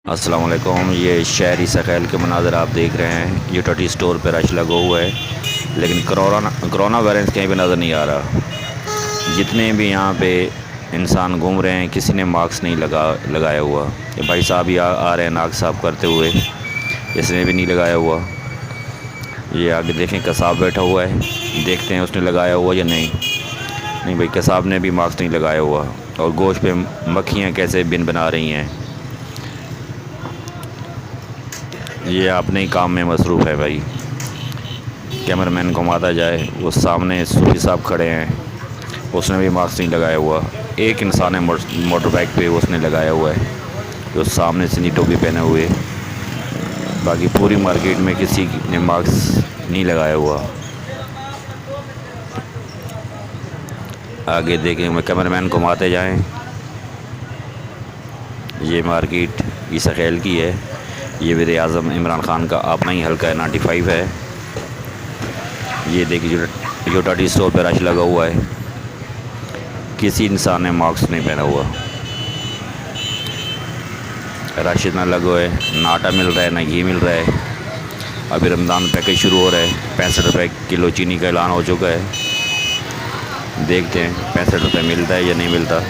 अस्सलाम वालेकुम। ये शहरी सख़ैल के मनाज़र आप देख रहे हैं। ये टटी स्टोर पे रश लगा हुआ है, लेकिन कोरोना वायरस कहीं भी नज़र नहीं आ रहा। जितने भी यहाँ पे इंसान घूम रहे हैं, किसी ने मास्क नहीं लगाया हुआ। ये भाई साहब ही आ रहे हैं नाक साफ़ करते हुए, इसने भी नहीं लगाया हुआ। ये आगे देखें, कसाब बैठा हुआ है, देखते हैं उसने लगाया हुआ या नहीं। नहीं भाई, कसाब ने भी मास्क नहीं लगाया हुआ। और गोश्त पे मक्खियाँ कैसे बिन बना रही हैं। ये अपने ही काम में मसरूफ़ है भाई। कैमरामैन घुमाता जाए, वो सामने सूफी साहब खड़े हैं, उसने भी मास्क नहीं लगाया हुआ। एक इंसान है मोटर बाइक पे, उसने लगाया हुआ है, जो सामने से नहीं टोपी पहने हुए। बाकी पूरी मार्केट में किसी ने मास्क नहीं लगाया हुआ। आगे देखें, मैं कैमरामैन घुमाते जाएं। ये मार्केट ये सख़ैल की है। ये वज़ीर-ए-आज़म इमरान ख़ान का अपना ही हल्का है, 95 है। ये देखिए, जो टटी स्टोर पर रश लगा हुआ है, किसी इंसान ने मास्क नहीं पहना हुआ। रश इतना लगा हुआ है, ना आटा मिल रहा है ना घी मिल रहा है। अभी रमज़ान पैकेज शुरू हो रहा है। 65 रुपये किलो चीनी का ऐलान हो चुका है। देखते हैं 65 रुपये मिलता है या नहीं मिलता।